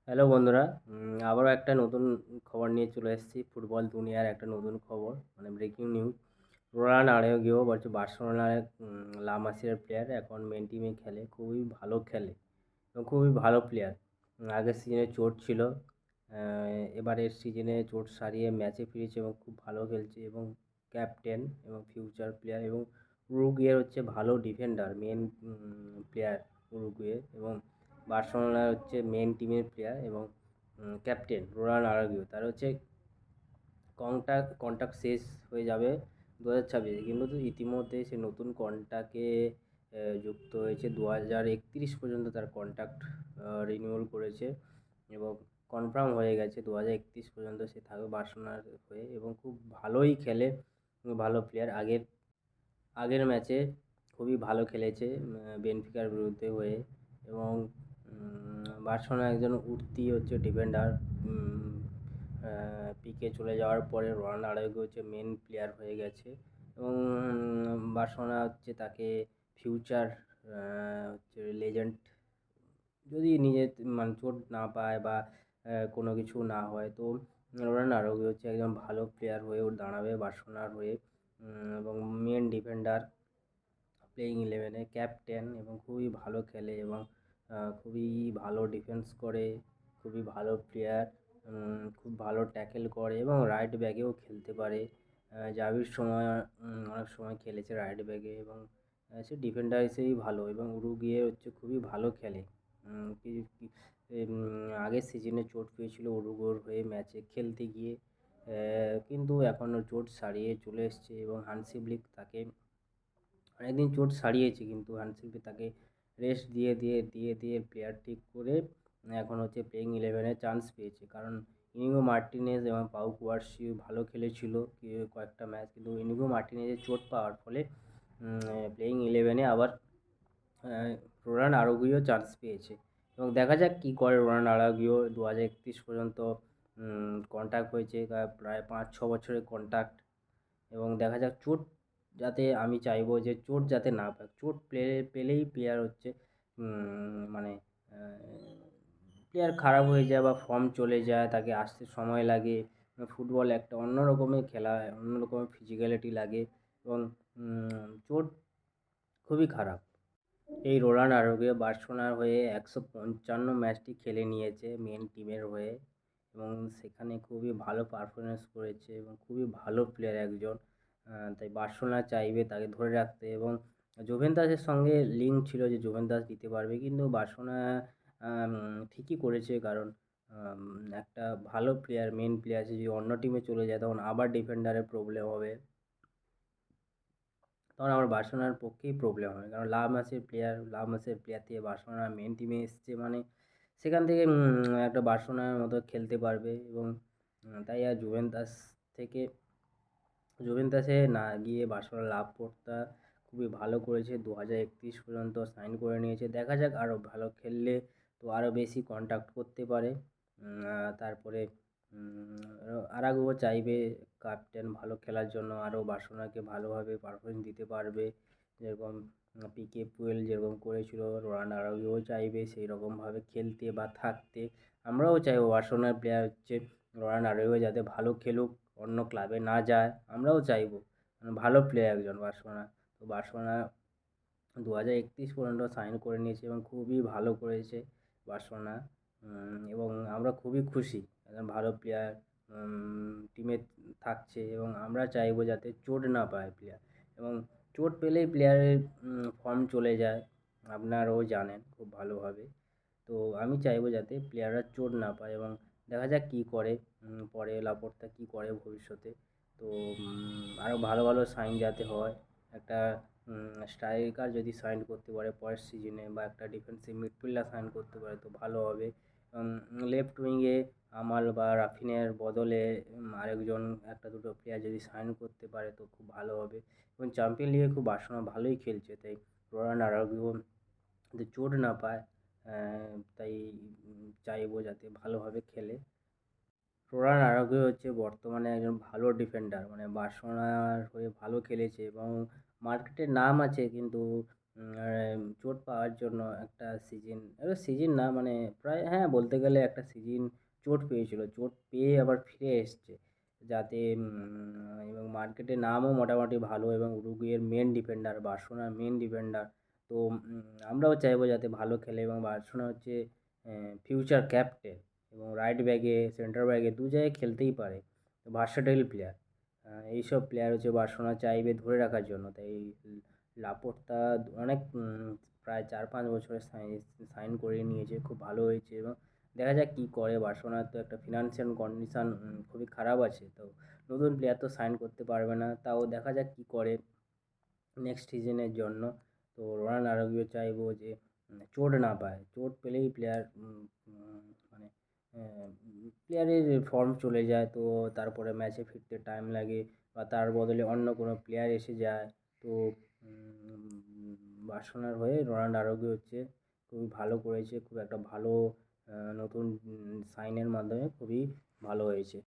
Hello বন্ধুরা, আবারও একটা নতুন খবর নিয়ে চলে এসেছি। ফুটবল দুনিয়ার একটা নতুন খবর, মানে ব্রেকিং নিউজ। রোনাল্ড আরাউজো বলছে বার্সেলোনার লা মাসিয়ার প্লেয়ার, এখন মেন টিমে খেলে, খুবই ভালো খেলে এবং খুবই ভালো প্লেয়ার। আগের সিজনে চোট ছিল, এবারের সিজনে চোট সারিয়ে ম্যাচে ফিরেছে এবং খুব ভালো খেলছে এবং ক্যাপ্টেন এবং ফিউচার প্লেয়ার এবং উরুগুয়ের হচ্ছে ভালো ডিফেন্ডার, মেন প্লেয়ার উরুগুয়ে এবং বার্সেলোনার হচ্ছে মেন টিমের প্লেয়ার এবং ক্যাপ্টেন রোনাল্ড আরাউজো। তার হচ্ছে কন্ট্রাক্ট শেষ হয়ে যাবে 2026-এ, কিন্তু ইতিমধ্যে সে নতুন কন্ট্রাক্টে যুক্ত হয়েছে। 2031 পর্যন্ত তার কন্ট্রাক্ট রিনিউয়াল করেছে এবং কনফার্ম হয়ে গেছে 2031 পর্যন্ত সে থাকবে বার্সেলোনার হয়ে এবং খুব ভালোই খেলে, ভালো প্লেয়ার। আগের ম্যাচে খুবই ভালো খেলেছে বেনফিকার বিরুদ্ধে হয়ে এবং বার্সেলোনার একজন উঠতি হচ্ছে ডিফেন্ডার। পিকে চলে যাওয়ার পরে রোনাল্ডো আরাউজো হচ্ছে মেন প্লেয়ার হয়ে গেছে এবং বার্সেলোনা হচ্ছে তাকে ফিউচার হচ্ছে লেজেন্ড, যদি নিজে মানে চোট না পায় বা কোনো কিছু না হয়, তো রোনাল্ডো আরাউজো হচ্ছে একজন ভালো প্লেয়ার হয়ে দাঁড়াবে বার্সেলোনার হয়ে এবং মেন ডিফেন্ডার, প্লেয়িং ইলেভেনে ক্যাপ্টেন এবং খুবই ভালো খেলে এবং খুবই ভালো ডিফেন্স করে, খুবই ভালো প্লেয়ার, খুব ভালো ট্যাকেল করে এবং রাইট ব্যাকেও খেলতে পারে। জাভির সময় অনেক সময় খেলেছে রাইট ব্যাকে এবং সে ডিফেন্ডার হিসেবেই ভালো এবং উরুগুয়ে হচ্ছে খুবই ভালো খেলে। আগের সিজনে চোট পেয়েছিল উরুগুয়ের হয়ে ম্যাচে খেলতে গিয়ে, কিন্তু এখন চোট সারিয়ে চলে এসছে এবং হানসি ফ্লিক তাকে অনেকদিন চোট সারিয়েছে, কিন্তু হানসি ফ্লিক তাকে রেস্ট দিয়ে প্লেয়ার ঠিক করে এখন হচ্ছে প্লেয়িং ইলেভেনে চান্স পেয়েছে। কারণ ইনিগো মার্টিনেজ এবং পাউ কুয়ার্সি ভালো খেলেছিল কয়েকটা ম্যাচ, কিন্তু ইনিগো মার্টিনেজের চোট পাওয়ার ফলে প্লেয়িং ইলেভেনে আবার রোনাল্ড আরাউজো চান্স পেয়েছে এবং দেখা যাক কী করে রোনাল্ড আরাউজো। 2031 পর্যন্ত কন্ট্রাক্ট হয়েছে, প্রায় 5-6 বছরের কন্ট্রাক্ট এবং দেখা যাক চোট যাতে, আমি চাইবো যে চোট যাতে না পায়। চোট পেলেই প্লেয়ার হচ্ছে মানে প্লেয়ার খারাপ হয়ে যায় বা ফর্ম চলে যায়, তাকে আসতে সময় লাগে। ফুটবল একটা অন্য রকমের খেলা, অন্য রকমের ফিজিক্যালিটি লাগে এবং চোট খুবই খারাপ। এই রোনাল্ড আরাউজো বার্সেলোনার হয়ে 155 ম্যাচটি খেলে নিয়েছে মেন টিমের হয়ে এবং সেখানে খুবই ভালো পারফরমেন্স করেছে এবং খুবই ভালো প্লেয়ার একজন। তাই বার্সেলোনা চাইবে তাকে ধরে রাখতে এবং জুভেন্টাসের সঙ্গে লিঙ্ক ছিল যে জুভেন্টাস দিতে পারবে, কিন্তু বার্সেলোনা ঠিকই করেছে। কারণ একটা ভালো প্লেয়ার, মেন প্লেয়ার, সে যদি অন্য টিমে চলে যায় তখন আবার ডিফেন্ডারের প্রবলেম হবে, তখন আমার বার্সেলোনার পক্ষেই প্রবলেম হয়। কারণ লা মাসিয়ার প্লেয়ার থেকে বার্সেলোনার মেন টিমে এসছে মানে সেখান থেকে একটা বার্সেলোনার মতো খেলতে পারবে এবং তাই আর থেকে জুভেন্টাসে না গিয়ে বার্সেলোনা লাপোর্তা খুবই ভালো করেছে। 2031 পর্যন্ত সাইন করে নিয়েছে। দেখা যাক আরও ভালো খেললে তো আরও বেশি কন্ট্যাক্ট করতে পারে। তারপরে আরাউজো চাইবে ক্যাপ্টেন ভালো খেলার জন্য, আরও বার্সেলোনাকে ভালোভাবে পারফরমেন্স দিতে পারবে। যেরকম পিকে পুয়েল যেরকম করেছিল, রোনাল্ডো আরাউজোও চাইবে সেই রকমভাবে খেলতে বা থাকতে। আমরাও চাইবো বার্সেলোনার প্লেয়ার হচ্ছে রোনাল্ডো আরাউজো যাতে ভালো খেলুক, অন্য ক্লাবে না যায়, আমরাও চাইবো। ভালো প্লেয়ার একজন বার্সেলোনা। তো বার্সেলোনা 2031 পর্যন্ত সাইন করে নিয়েছে এবং খুবই ভালো করেছে বার্সেলোনা এবং আমরা খুবই খুশি একজন ভালো প্লেয়ার টিমে থাকছে এবং আমরা চাইবো যাতে চোট না পায় প্লেয়ার এবং চোট পেলেই প্লেয়ারের ফর্ম চলে যায়, আপনারাও জানেন খুব ভালোভাবে। তো আমি চাইবো যাতে প্লেয়াররা চোট না পায় এবং দেখা যাক কী করে পরে লাপোর্তা কী করে ভবিষ্যতে। তো আরও ভালো ভালো সাইন যাতে হয়, একটা স্ট্রাইকার যদি সাইন করতে পারে পরের সিজনে বা একটা ডিফেন্সিভ মিডফিল্ডার সাইন করতে পারে তো ভালো হবে। লেফট উইংয়ে আমাল বা রাফিনের বদলে আরেকজন একটা দুটো প্লেয়ার যদি সাইন করতে পারে তো খুব ভালো হবে এবং চ্যাম্পিয়ন লিগে খুব বার্সেলোনা ভালোই খেলছে, তাই রোনাল্ডো আরাউজো যাতে চোট না পায়, তাই চাইবো যাতে ভালোভাবে খেলে। রোনাল্ডো আরাউজো হচ্ছে বর্তমানে একজন ভালো ডিফেন্ডার, মানে বার্সেলোনার হয়ে ভালো খেলেছে এবং মার্কেটে নাম আছে, কিন্তু চোট পাওয়ার জন্য একটা সিজন না মানে প্রায় হ্যাঁ বলতে গেলে একটা সিজন চোট পেয়েছিল। চোট পেয়ে আবার ফিরে এসছে। যাতে এবং মার্কেটে নামও মোটামুটি ভালো এবং উরুগুয়ের মেন ডিফেন্ডার, বার্সেলোনার মেন ডিফেন্ডার। তো আমরাও চাইবো যাতে ভালো খেলে এবং বার্সেলোনা হচ্ছে ফিউচার ক্যাপ্টেন এবং রাইট ব্যাকে, সেন্টার ব্যাকে দু জায়গায় খেলতেই পারে। Versatile player. এইসব প্লেয়ার হচ্ছে বার্সেলোনা চাইবে ধরে রাখার জন্য। তাই লাপোর্তা অনেক প্রায় 4-5 বছরের সাইন করিয়ে নিয়েছে। খুব ভালো হয়েছে এবং দেখা যাক কী করে। বার্সেলোনার তো একটা ফিনান্সিয়াল কন্ডিশন খুবই খারাপ আছে। তো নতুন প্লেয়ার তো সাইন করতে পারবে না। তাও দেখা যাক কী করে নেক্সট সিজনের জন্য। তো রোনাল্ড আরাউজো চাইবো যে চোট না পায়। চোট পেলেই মানে প্লেয়ারের ফর্ম চলে যায়। তো তারপরে ম্যাচে ফিরতে টাইম লাগে বা তার বদলে অন্য কোনো প্লেয়ার এসে যায়। তো বার্সেলোনার হয়ে রোনাল্ড আরাউজো হচ্ছে খুবই ভালো করেছে। খুব একটা ভালো নতুন সাইনের মাধ্যমে খুবই ভালো হয়েছে।